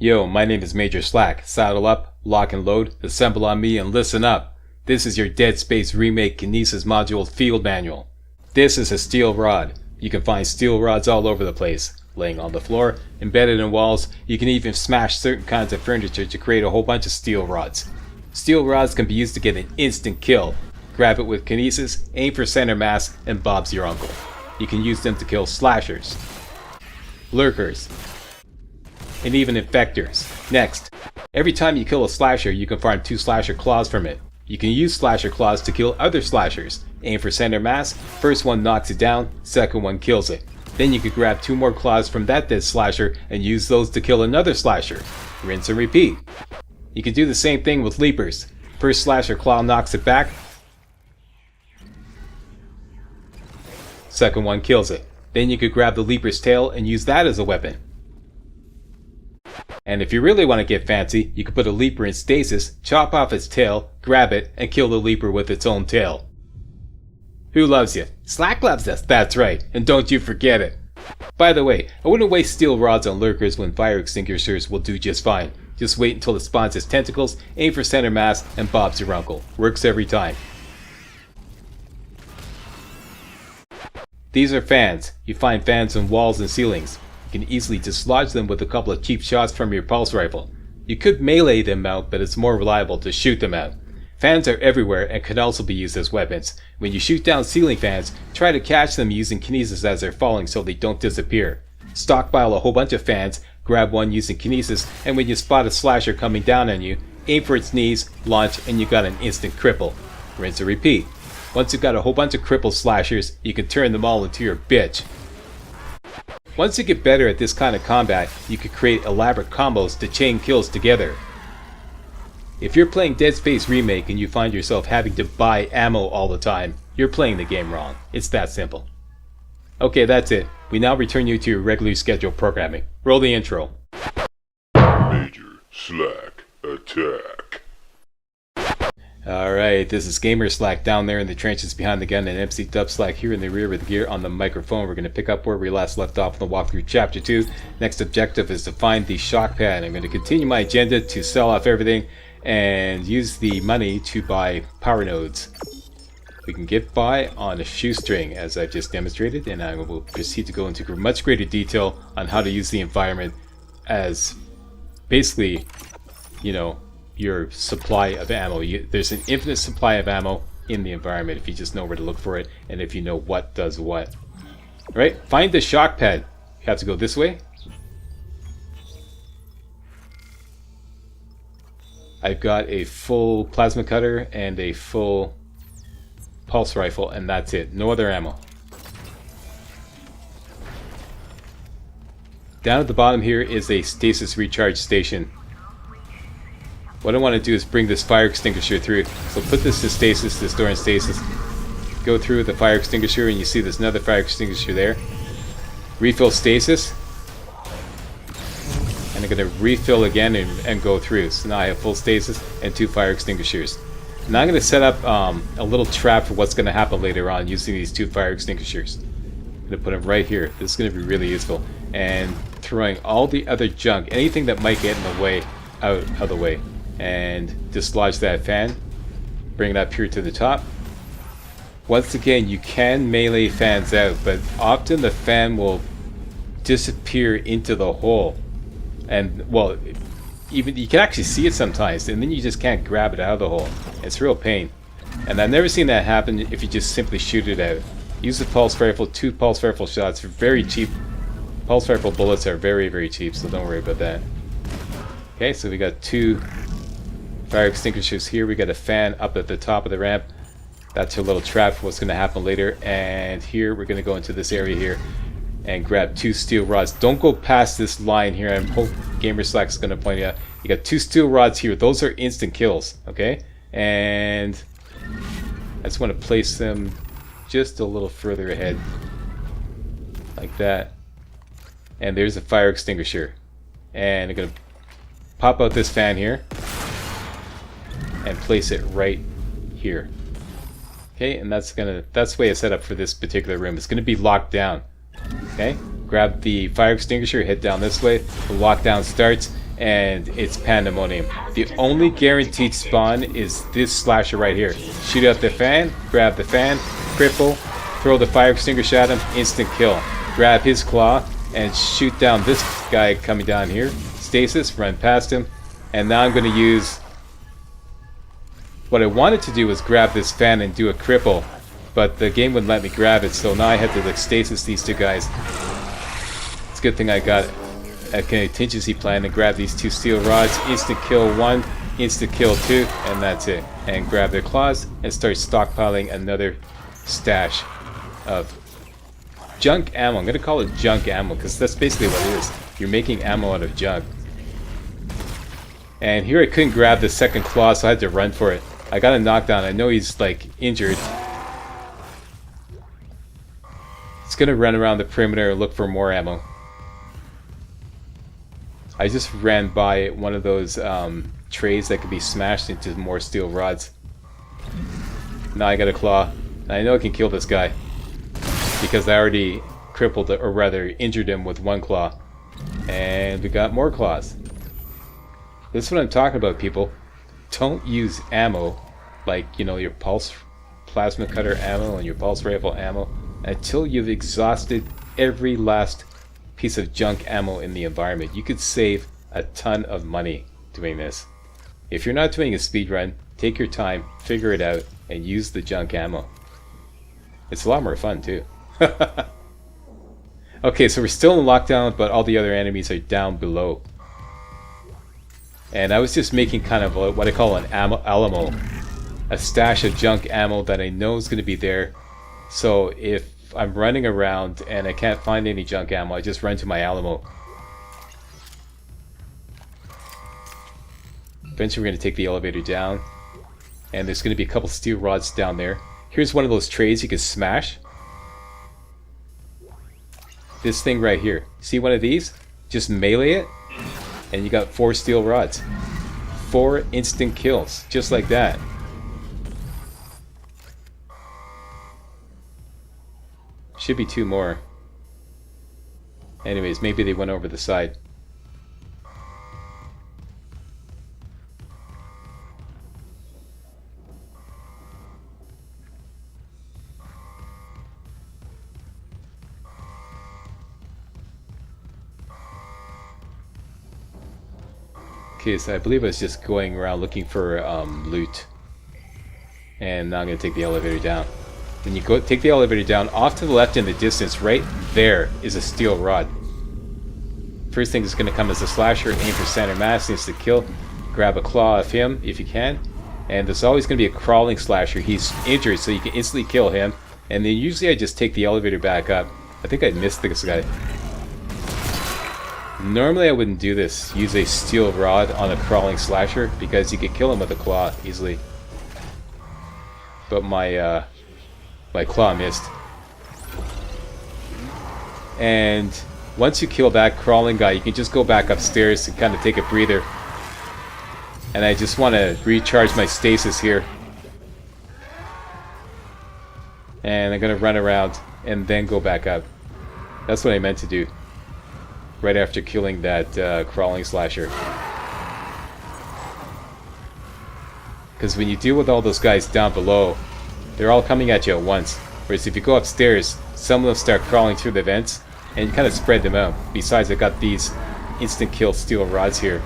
Yo, my name is Major Slack. Saddle up, lock and load, assemble on me, and listen up. This is your Dead Space Remake Kinesis Module Field Manual. This is a steel rod. You can find steel rods all over the place, laying on the floor, embedded in walls. You can even smash certain kinds of furniture to create a whole bunch of steel rods. Steel rods can be used to get an instant kill. Grab it with Kinesis, aim for center mass, and Bob's your uncle. You can use them to kill slashers, lurkers, and even infectors. Next, every time you kill a slasher, you can farm 2 slasher claws from it. You can use slasher claws to kill other slashers. Aim for center mass, first one knocks it down, second one kills it. Then you can grab 2 more claws from that dead slasher and use those to kill another slasher. Rinse and repeat. You can do the same thing with leapers. First slasher claw knocks it back, second one kills it. Then you could grab the leaper's tail and use that as a weapon. And if you really want to get fancy, you can put a leaper in stasis, chop off its tail, grab it, and kill the leaper with its own tail. Who loves you? Slack loves us, that's right, and don't you forget it. By the way, I wouldn't waste steel rods on lurkers when fire extinguishers will do just fine. Just wait until it spawns its tentacles, aim for center mass, and Bob's your uncle. Works every time. These are fans. You find fans on walls and ceilings. You can easily dislodge them with a couple of cheap shots from your pulse rifle. You could melee them out, but it's more reliable to shoot them out. Fans are everywhere and can also be used as weapons. When you shoot down ceiling fans, try to catch them using Kinesis as they're falling so they don't disappear. Stockpile a whole bunch of fans, grab one using Kinesis, and when you spot a slasher coming down on you, aim for its knees, launch, and you got an instant cripple. Rinse and repeat. Once you've got a whole bunch of crippled slashers, you can turn them all into your bitch. Once you get better at this kind of combat, you can create elaborate combos to chain kills together. If you're playing Dead Space Remake and you find yourself having to buy ammo all the time, you're playing the game wrong. It's that simple. Okay, that's it. We now return you to your regularly scheduled programming. Roll the intro. Major Slack attack. Alright, this is Gamer Slack down there in the trenches behind the gun, and MC Dub Slack here in the rear with gear on the microphone. We're going to pick up where we last left off in the walkthrough chapter 2. Next objective is to find the shock pad. I'm going to continue my agenda to sell off everything and use the money to buy power nodes. We can get by on a shoestring as I've just demonstrated, and I will proceed to go into much greater detail on how to use the environment as basically, you know, your supply of ammo. There's an infinite supply of ammo in the environment if you just know where to look for it and if you know what does what. Alright, find the shock pad. You have to go this way. I've got a full plasma cutter and a full pulse rifle, and that's it. No other ammo. Down at the bottom here is a stasis recharge station. What I want to do is bring this fire extinguisher through. So put this to stasis, this door in stasis. Go through with the fire extinguisher and you see there's another fire extinguisher there. Refill stasis. And I'm going to refill again and go through. So now I have full stasis and 2 fire extinguishers. Now I'm going to set up a little trap for what's going to happen later on using these 2 fire extinguishers. I'm going to put them right here. This is going to be really useful. And throwing all the other junk, anything that might get in the way, out of the way. And dislodge that fan, bring it up here to the top. Once again, you can melee fans out, but often the fan will disappear into the hole, and well, even you can actually see it sometimes, and then you just can't grab it out of the hole. It's a real pain, and I've never seen that happen if you just simply shoot it out. Use the pulse rifle. 2 pulse rifle shots are very cheap. Pulse rifle bullets are very, very cheap, so don't worry about that. Okay, so we got 2 fire extinguishers here. We got a fan up at the top of the ramp. That's your little trap for what's going to happen later. And here we're going to go into this area here and grab 2 steel rods. Don't go past this line here. I hope Gamer Slack is going to point out. You got 2 steel rods here. Those are instant kills. Okay, and I just want to place them just a little further ahead, like that. And there's a fire extinguisher. And I'm going to pop out this fan here and place it right here. Okay, and that's the way it's set up for this particular room. It's gonna be locked down. Okay, grab the fire extinguisher, head down this way. The lockdown starts, and it's pandemonium. The only guaranteed spawn is this slasher right here. Shoot out the fan, grab the fan, cripple, throw the fire extinguisher at him, instant kill. Grab his claw and shoot down this guy coming down here. Stasis, run past him, and now I'm going to use... What I wanted to do was grab this fan and do a cripple, but the game wouldn't let me grab it, so now I had to like stasis these two guys. It's a good thing I got a contingency plan and grab these two steel rods, instant kill one, instant kill two, and that's it. And grab their claws and start stockpiling another stash of junk ammo. I'm going to call it junk ammo because that's basically what it is. You're making ammo out of junk. And here I couldn't grab the second claw, so I had to run for it. I got a knockdown. I know he's like injured. It's going to run around the perimeter and look for more ammo. I just ran by one of those trays that could be smashed into more steel rods. Now I got a claw. I know I can kill this guy because I already crippled, or rather injured him with one claw. And we got more claws. This is what I'm talking about, people. Don't use ammo like, you know, your pulse plasma cutter ammo and your pulse rifle ammo until you've exhausted every last piece of junk ammo in the environment. You could save a ton of money doing this. If you're not doing a speed run, take your time, figure it out, and use the junk ammo. It's a lot more fun too. Okay, so we're still in lockdown, but all the other enemies are down below. And I was just making kind of what I call an Alamo. A stash of junk ammo that I know is going to be there. So if I'm running around and I can't find any junk ammo, I just run to my Alamo. Eventually we're going to take the elevator down. And there's going to be a couple steel rods down there. Here's one of those trays you can smash. This thing right here. See one of these? Just melee it. And you got 4 steel rods. 4 instant kills. Just like that. Should be 2 more. Anyways, maybe they went over the side. Okay, so I believe I was just going around looking for loot. And now I'm going to take the elevator down. When you go take the elevator down, off to the left in the distance, right there is a steel rod. First thing that's going to come is a slasher, aim for center mass, instant kill. Grab a claw of him if you can. And there's always going to be a crawling slasher. He's injured, so you can instantly kill him. And then usually I just take the elevator back up. I think I missed this guy. Normally I wouldn't do this, use a steel rod on a crawling slasher, because you could kill him with a claw easily. But my claw missed. And once you kill that crawling guy, you can just go back upstairs and kind of take a breather. And I just want to recharge my stasis here. And I'm going to run around and then go back up. That's what I meant to do. Right after killing that crawling slasher. Because when you deal with all those guys down below, they're all coming at you at once. Whereas if you go upstairs, some of them start crawling through the vents, and you kind of spread them out. Besides, I got these instant kill steel rods here.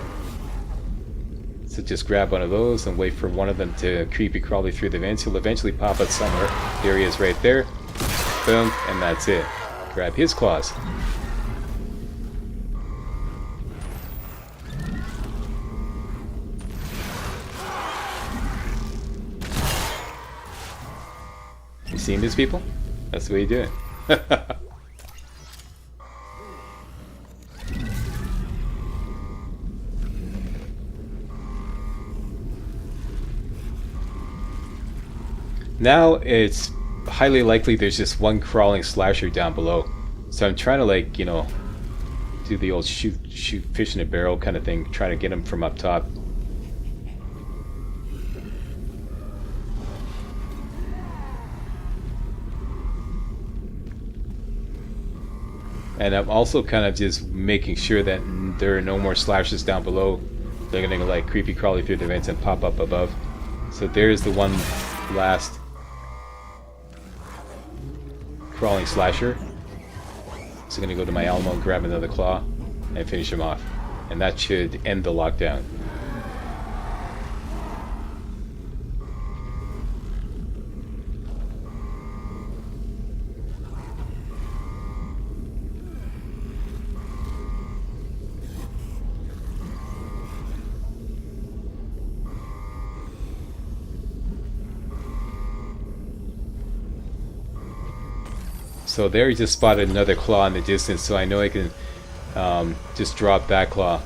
So just grab one of those and wait for one of them to creepy crawly through the vents. He'll eventually pop out somewhere. There he is right there. Boom, and that's it. Grab his claws. You seen these people? That's the way you do it. Now it's highly likely there's just one crawling slasher down below. So I'm trying to, like, you know, do the old shoot fish in a barrel kind of thing, trying to get him from up top. And I'm also kind of just making sure that and there are no more slashes down below, they're gonna like creepy crawly through the vents and pop up above. So there's the one last crawling slasher. So I'm gonna go to my Alamo and grab another claw and finish him off. And that should end the lockdown. So there he just spotted another claw in the distance, so I know I can just drop that claw.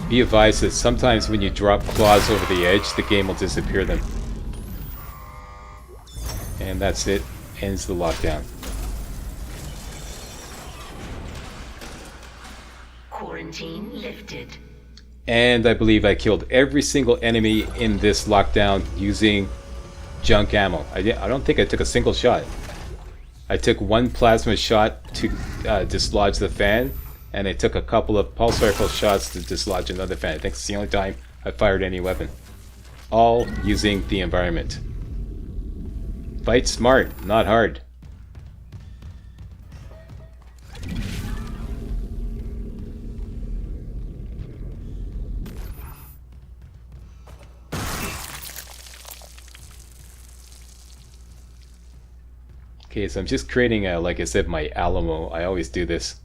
Be advised that sometimes when you drop claws over the edge, the game will disappear them. And that's it. Ends the lockdown. Quarantine lifted. And I believe I killed every single enemy in this lockdown using junk ammo. I don't think I took a single shot. I took one plasma shot to dislodge the fan, and I took a couple of pulse rifle shots to dislodge another fan. I think it's the only time I fired any weapon. All using the environment. Fight smart, not hard. Okay, so I'm just creating, like I said, my Alamo. I always do this.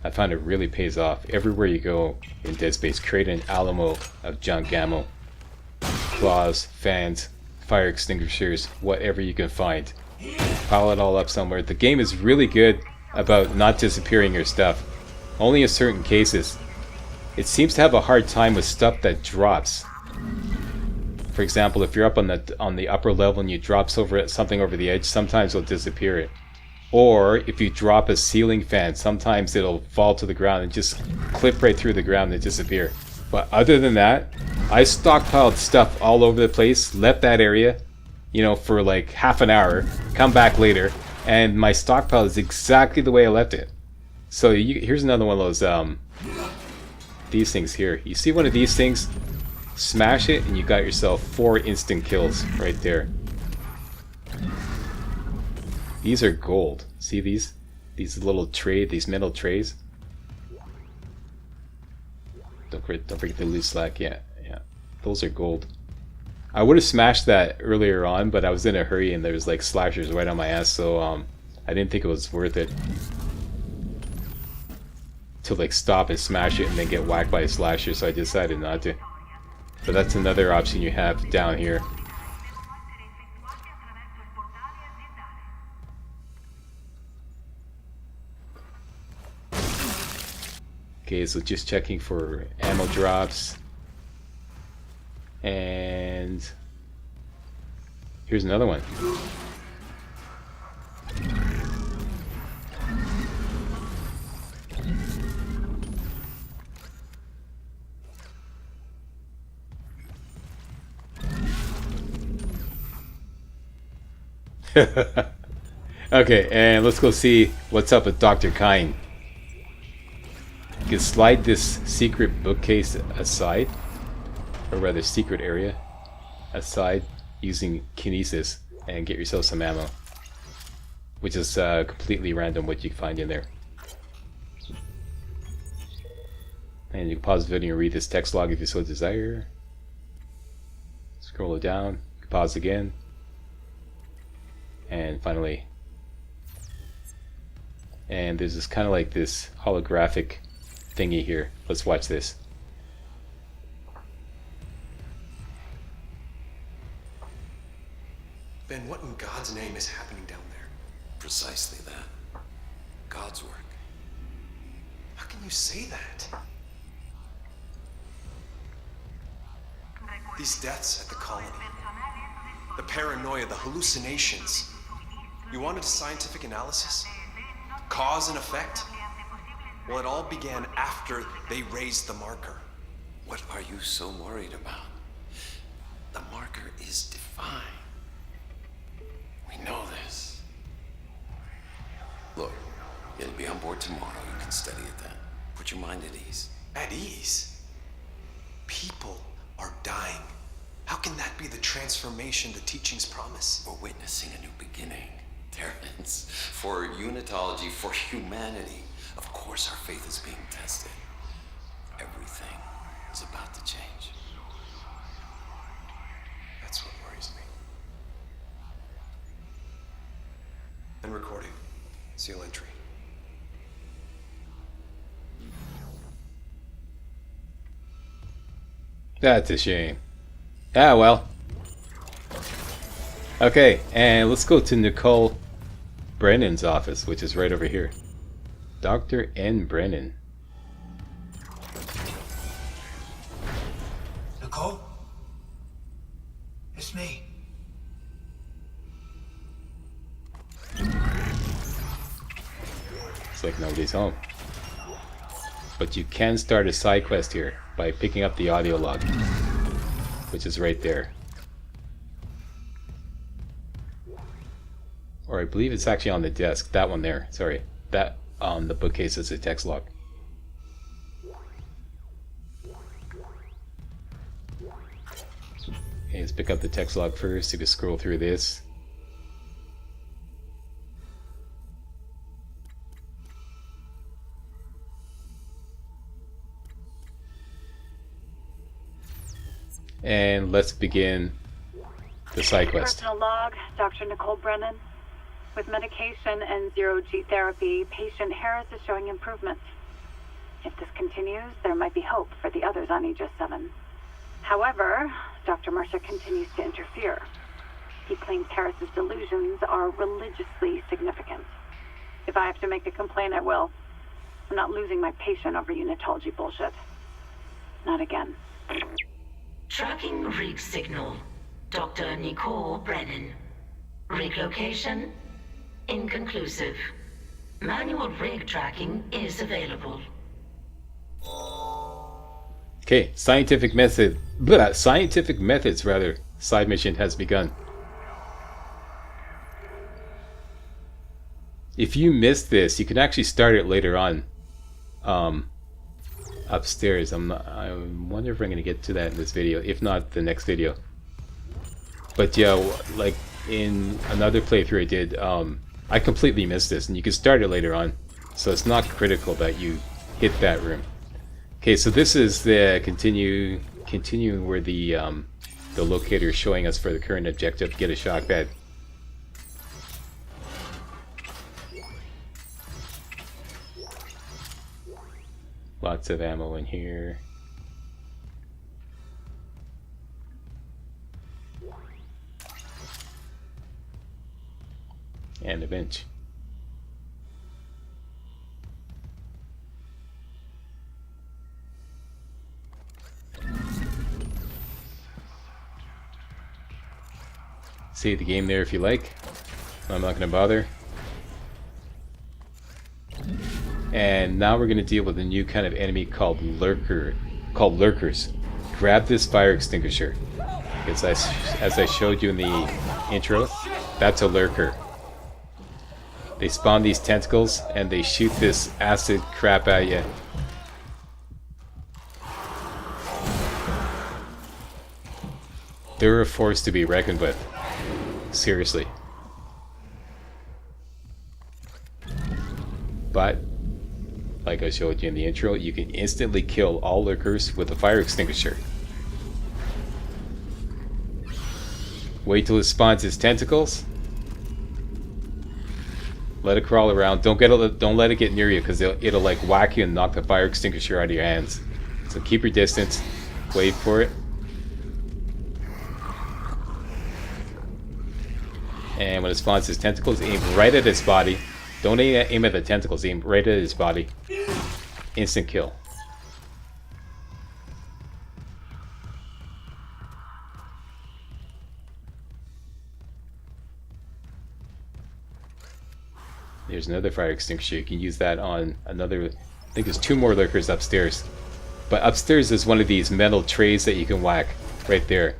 I found it really pays off. Everywhere you go in Dead Space, create an Alamo of junk ammo. Claws, fans, fire extinguishers, whatever you can find. Pile it all up somewhere. The game is really good about not disappearing your stuff. Only in certain cases. It seems to have a hard time with stuff that drops. For example, if you're up on the upper level and you drop something over the edge, sometimes it'll disappear it. Or if you drop a ceiling fan, sometimes it'll fall to the ground and just clip right through the ground and disappear. But other than that, I stockpiled stuff all over the place, left that area, you know, for like half an hour, come back later, and my stockpile is exactly the way I left it. So here's another one of those, these things here. You see one of these things? Smash it and you got yourself 4 instant kills right there. These are gold. See these little these metal trays? Don't forget the loose slack. Yeah. Those are gold. I would have smashed that earlier on, but I was in a hurry and there was like slashers right on my ass, so I didn't think it was worth it to like stop and smash it and then get whacked by a slasher, so I decided not to. But that's another option you have down here. Okay, so just checking for ammo drops. And here's another one. Okay, and let's go see what's up with Dr. Kine. You can slide this secret bookcase aside, or rather secret area aside, using kinesis and get yourself some ammo, which is completely random what you find in there. And you can pause the video and read this text log if you so desire. Scroll it down, pause again. And finally, and there's this kind of like this holographic thingy here. Let's watch this. Ben, what in God's name is happening down there? Precisely that. God's work. How can you say that? These deaths at the colony, the paranoia, the hallucinations. You wanted a scientific analysis? Cause and effect? Well, it all began after they raised the marker. What are you so worried about? The marker is defined. We know this. Look, it'll be on board tomorrow. You can study it then. Put your mind at ease. At ease? People are dying. How can that be the transformation the teachings promise? We're witnessing a new beginning, Terrence. For unitology, for humanity. Of course our faith is being tested. Everything is about to change. That's what worries me. And recording. Seal entry. That's a shame. Ah, well. Okay, and let's go to Nicole Brennan's office, which is right over here. Dr. N. Brennan. Nicole? It's me. It's like nobody's home. But you can start a side quest here by picking up the audio log, which is right there. Or I believe it's actually on the desk. That one there. Sorry. That on the bookcase is a text log. Okay, let's pick up the text log first. You can scroll through this. And let's begin the side quest. Personal log, Dr. Nicole Brennan. With medication and zero-G therapy, patient Harris is showing improvement. If this continues, there might be hope for the others on Aegis 7. However, Dr. Mercer continues to interfere. He claims Harris's delusions are religiously significant. If I have to make a complaint, I will. I'm not losing my patient over unitology bullshit. Not again. Tracking rig signal. Dr. Nicole Brennan. Rig location? Inconclusive. Manual rig tracking is available. Okay, scientific methods side mission has begun. If you missed this, you can actually start it later on. Upstairs. I wonder if I'm gonna get to that in this video. If not, the next video. But yeah, like in another playthrough I did, I completely missed this, and you can start it later on. So it's not critical that you hit that room. Okay, so this is the continuing where the locator is showing us for the current objective: get a shock bed. Lots of ammo in here. And a bench. Save the game there if you like. I'm not going to bother. And now we're going to deal with a new kind of enemy called lurkers. Grab this fire extinguisher. Because as I showed you in the intro, that's a lurker. They spawn these tentacles and they shoot this acid crap at you. They're a force to be reckoned with. Seriously. But, like I showed you in the intro, you can instantly kill all lurkers with a fire extinguisher. Wait till it spawns its tentacles. Let it crawl around. Don't let it get near you, because it'll like whack you and knock the fire extinguisher out of your hands. So keep your distance. Wait for it. And when it spawns its tentacles, aim right at its body. Don't aim at the tentacles, aim right at its body. Instant kill. There's another fire extinguisher. You can use that on another... I think there's 2 more lurkers upstairs. But upstairs is one of these metal trays that you can whack right there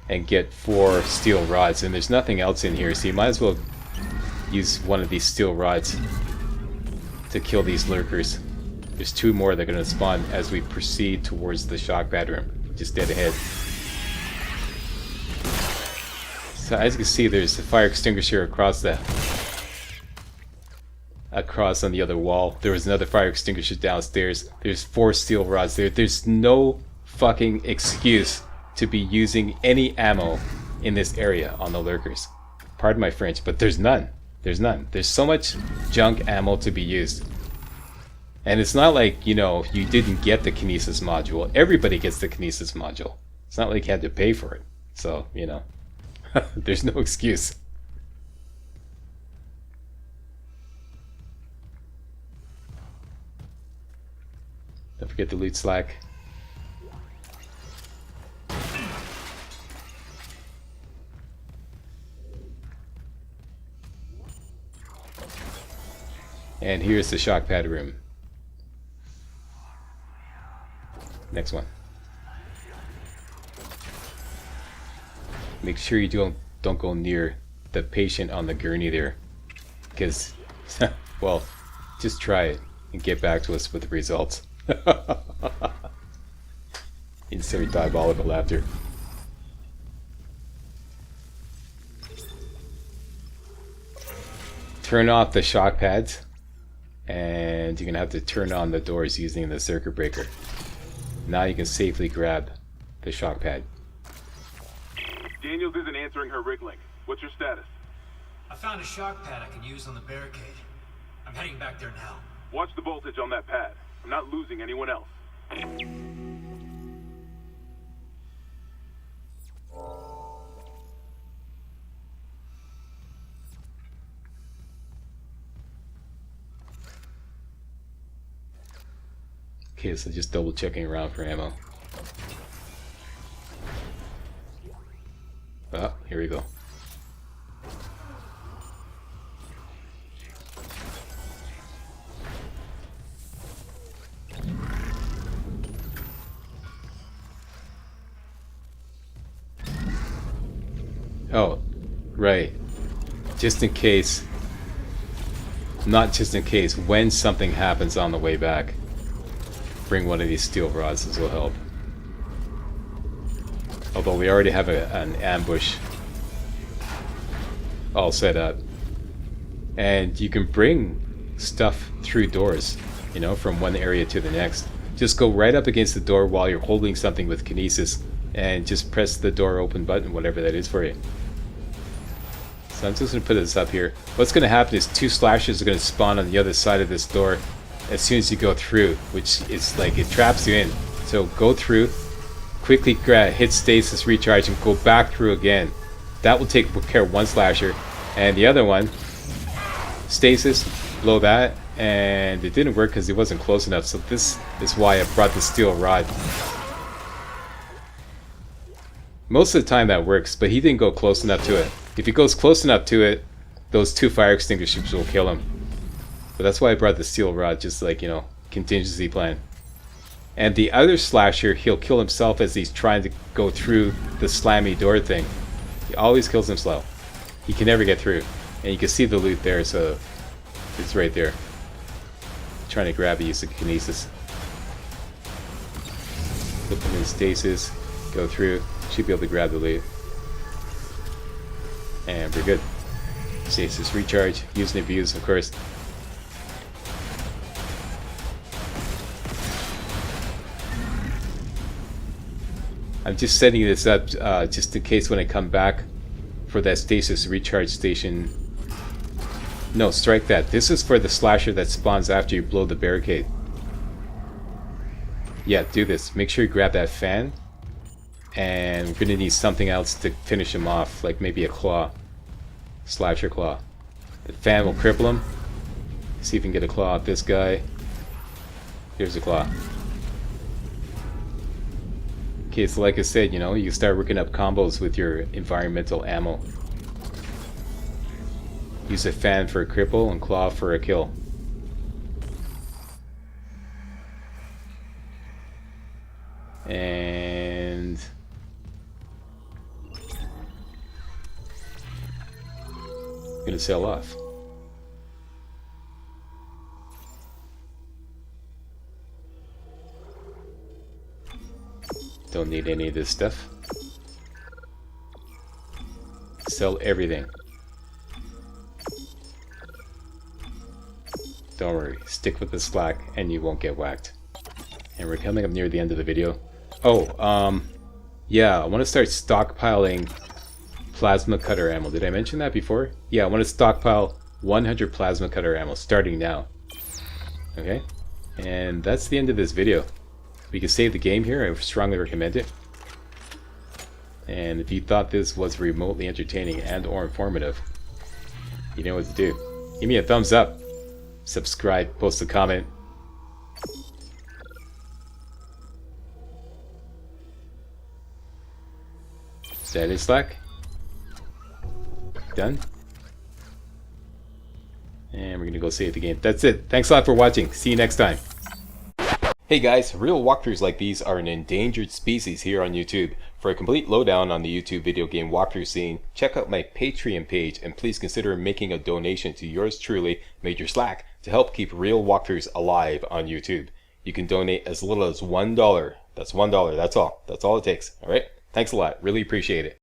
and get 4 steel rods. And there's nothing else in here, so you might as well use one of these steel rods to kill these lurkers. There's 2 more that are going to spawn as we proceed towards the shock pad room, just dead ahead. So as you can see, there's a fire extinguisher across on the other wall. There was another fire extinguisher downstairs. There's 4 steel rods there. There's no fucking excuse to be using any ammo in this area on the lurkers. Pardon my French, but there's none. There's none. There's so much junk ammo to be used. And it's not like, you know, you didn't get the kinesis module. Everybody gets the kinesis module. It's not like you had to pay for it. So, you know, there's no excuse. Don't forget to loot slack. And here's the shock pad room. Next one. Make sure you don't go near the patient on the gurney there, because, well, just try it and get back to us with the results. Insert diabolical laughter. Turn off the shock pads, and you're gonna have to turn on the doors using the circuit breaker. Now you can safely grab the shock pad. Daniels isn't answering her rig link. What's your status? I found a shock pad I can use on the barricade. I'm heading back there now. Watch the voltage on that pad. I'm not losing anyone else. Okay, so just double checking around for ammo. Ah, here we go. Oh, right. Just in case, not just in case, when something happens on the way back, bring one of these steel rods. This will help. Although we already have an ambush all set up. And you can bring stuff through doors, you know, from one area to the next. Just go right up against the door while you're holding something with kinesis and just press the door open button, whatever that is for you. So I'm just going to put this up here. What's going to happen is 2 slashes are going to spawn on the other side of this door as soon as you go through, which is like, it traps you in. So go through, quickly hit stasis, recharge, and go back through again. That will take care of 1 slasher, and the other one, stasis, blow that, and it didn't work because it wasn't close enough. So this is why I brought the steel rod. Most of the time that works, but he didn't go close enough to it. If he goes close enough to it, those 2 fire extinguishers will kill him. But that's why I brought the steel rod, just like, you know, contingency plan. And the other slasher, he'll kill himself as he's trying to go through the slammy door thing. He always kills himself. He can never get through. And you can see the loot there, so it's right there. Trying to grab it using kinesis. Put them in stasis, go through, should be able to grab the loot. And we're good. Stasis recharge, use and abuse, of course. I'm just setting this up just in case when I come back for that stasis recharge station. No, strike that. This is for the slasher that spawns after you blow the barricade. Yeah, do this. Make sure you grab that fan. And we're gonna need something else to finish him off, like maybe a claw. Slasher claw. The fan will cripple him. See if we can get a claw off this guy. Here's a claw. Okay, so like I said, you know, you start working up combos with your environmental ammo. Use a fan for a cripple and claw for a kill. And gonna sell off. Don't need any of this stuff. Sell everything. Don't worry, stick with the slack and you won't get whacked. And we're coming up near the end of the video. Oh, yeah, I want to start stockpiling plasma cutter ammo. Did I mention that before? Yeah, I want to stockpile 100 plasma cutter ammo starting now. Okay, and that's the end of this video. We can save the game here. I strongly recommend it. And if you thought this was remotely entertaining and or informative, you know what to do. Give me a thumbs up, subscribe, post a comment. Is that it, Slack? Done? And we're gonna go save the game. That's it. Thanks a lot for watching. See you next time. Hey guys, real walkthroughs like these are an endangered species here on YouTube. For a complete lowdown on the YouTube video game walkthrough scene, check out my Patreon page and please consider making a donation to yours truly, Major Slack, to help keep real walkthroughs alive on YouTube. You can donate as little as $1. That's $1, that's all. That's all it takes, alright? Thanks a lot, really appreciate it.